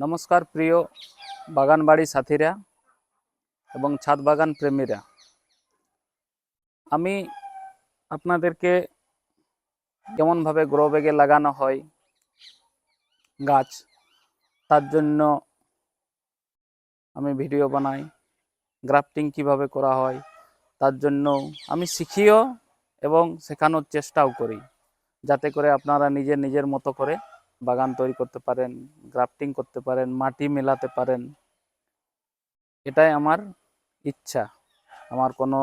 নমস্কার প্রিয় বাগানবাড়ি সাথীরা এবং ছাদ বাগান প্রেমীরা, আমি আপনাদেরকে কেমনভাবে গ্রো ব্যাগে লাগানো হয় গাছ তার জন্য আমি ভিডিও বানাই। গ্রাফটিং কিভাবে করা হয় তার জন্য আমি শিখিও এবং শেখানোর চেষ্টাও করি, যাতে করে আপনারা নিজের মতো করে বাগান তৈরি করতে পারেন, গ্রাফটিং করতে পারেন, মাটি মেলাতে পারেন। এটাই আমার ইচ্ছা। আমার কোনো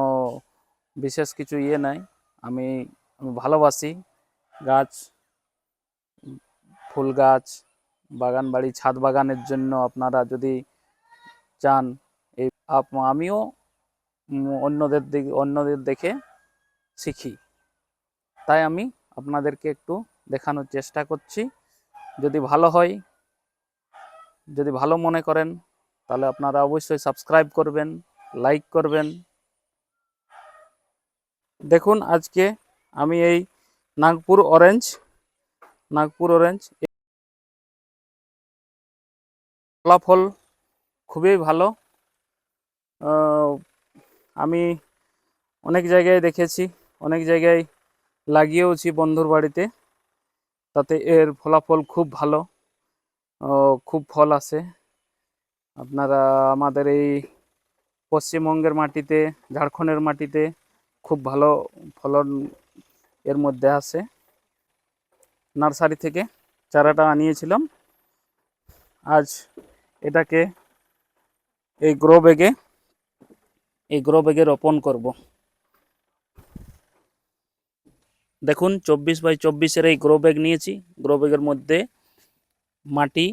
বিশেষ কিছু নাই। আমি ভালোবাসি গাছ, ফুল গাছ, বাগান বাড়ি, ছাদ বাগানের জন্য আপনারা যদি চান, এই আমিও অন্যদের দেখে শিখি। তাই আমি আপনাদেরকে একটু দেখানোর চেষ্টা করছি। যদি ভালো হয়, যদি ভালো মনে করেন, তাহলে আপনারা অবশ্যই সাবস্ক্রাইব করবেন, লাইক করবেন। দেখুন, আজকে আমি এই নাগপুর অরেঞ্জ ফলাফল খুবই ভালো। আমি অনেক জায়গায় দেখেছি, অনেক জায়গায় লাগিয়েওছি বন্ধুর বাড়িতে, তাতে এর ফলাফল খুব ভালো, খুব ফল আসে। আপনারা আমাদের এই পশ্চিমবঙ্গের মাটিতে, ঝাড়খণ্ডের মাটিতে খুব ভালো ফলন এর মধ্যে আসে। নার্সারি থেকে চারাটা আনিয়েছিলাম, আজ এটাকে এই গ্রো ব্যাগে রোপণ করব। দেখুন, 24x24 এই গ্রো ব্যাগ নিয়েছি। গ্রো ব্যাগের মধ্যে মাটি,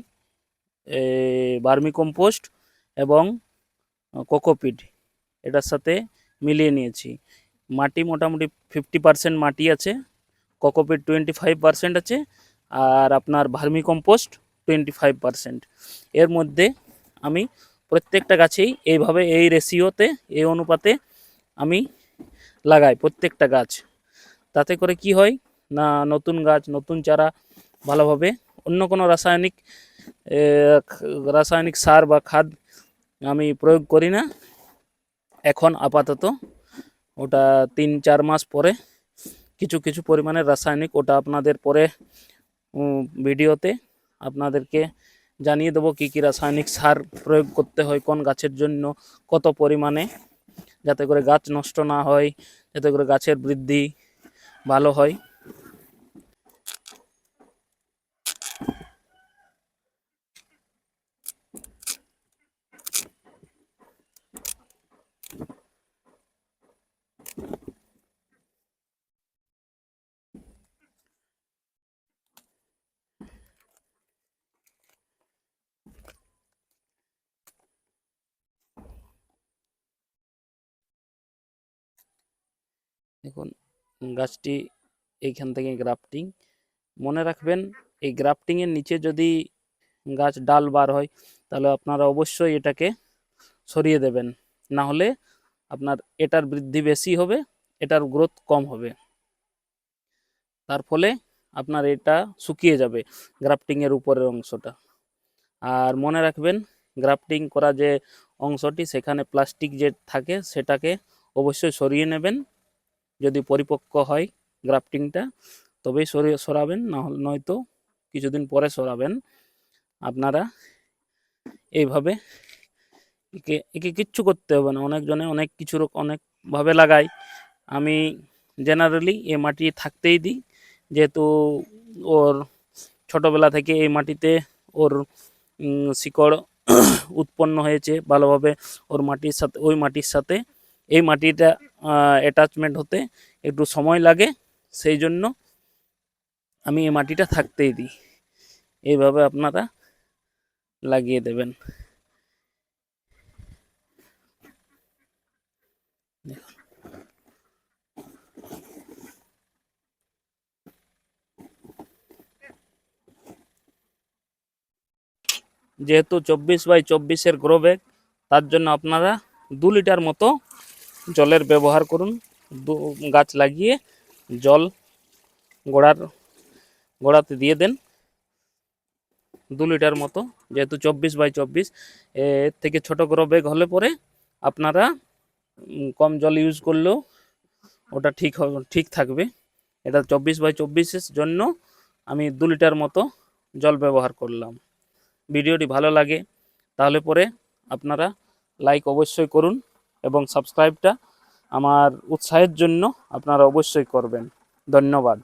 ভার্মি কম্পোস্ট এবং কোকোপিট এটার সাথে মিলিয়ে নিয়েছি। মাটি মোটামুটি 50% মাটি আছে, কোকোপিট 25% আছে, আর আপনার ভার্মি কম্পোস্ট 25%। এর মধ্যে আমি প্রত্যেকটা গাছেই এইভাবে এই রেশিওতে, এই অনুপাতে আমি লাগাই প্রত্যেকটা গাছ। তাতে করে কি হয় না, নতুন গাছ, নতুন চারা ভালোভাবে, অন্য কোনো রাসায়নিক সার বা খাদ আমি প্রয়োগ করি না এখন আপাতত। ওটা 3-4 মাস পরে কিছু পরিমাণে রাসায়নিক, ওটা আপনাদের পরে ভিডিওতে আপনাদেরকে জানিয়ে দেবো কী রাসায়নিক সার প্রয়োগ করতে হয় কোন গাছের জন্য, কত পরিমাণে, যাতে করে গাছ নষ্ট না হয়, যাতে করে গাছের বৃদ্ধি ভালো হয়। দেখুন, গাছটি এইখান থেকে গ্রাফটিং, মনে রাখবেন এই গ্রাফটিংয়ের নিচে যদি গাছ ডাল বার হয়, তাহলে আপনারা অবশ্যই এটাকে সরিয়ে দেবেন, না হলে আপনার এটার বৃদ্ধি বেশি হবে, এটার গ্রোথ কম হবে, তার ফলে আপনার এটা শুকিয়ে যাবে গ্রাফটিংয়ের উপরের অংশটা। আর মনে রাখবেন, গ্রাফটিং করা যে অংশটি, সেখানে প্লাস্টিক যে থাকে সেটাকে অবশ্যই সরিয়ে নেবেন। যদি পরিপক্ক হয় গ্রাফটিংটা তবেই সরাবেন, নয়তো কিছুদিন পরে সরাবেন। আপনারা এইভাবে একে কিচ্ছু করতে হবে না। অনেকজনে অনেকভাবে লাগায়, আমি জেনারেলি এই মাটি থাকতেই দিই, যেহেতু ওর ছোটোবেলা থেকে এই মাটিতে ওর শিকড় উৎপন্ন হয়েছে ভালোভাবে, ওই মাটির সাথে এই মাটিটা অ্যাটাচমেন্ট হতে একটু সময় লাগে, সেই জন্য আমি এই মাটিটা থাকতেই দিই। এইভাবে আপনারা লাগিয়ে দেবেন। যেহেতু 24x24 গ্রো ব্যাগ, তার জন্য আপনারা 2 লিটার মতো জলের ব্যবহার করুন। গাছ লাগিয়ে জল গোড়াতে দিয়ে দেন 2 লিটার মতো, যেহেতু 24x24, এর থেকে ছোট গ্রো ব্যাগ হলে পরে আপনারা কম জল ইউজ করলেও ওটা ঠিক থাকবে। এটা 24x24-এর জন্য আমি 2 লিটার মতো জল ব্যবহার করলাম। ভিডিওটি ভালো লাগে তাহলে পরে আপনারা লাইক অবশ্যই করুন এবং সাবস্ক্রাইবটা আমার উৎসাহের জন্য আপনারা অবশ্যই করবেন। ধন্যবাদ।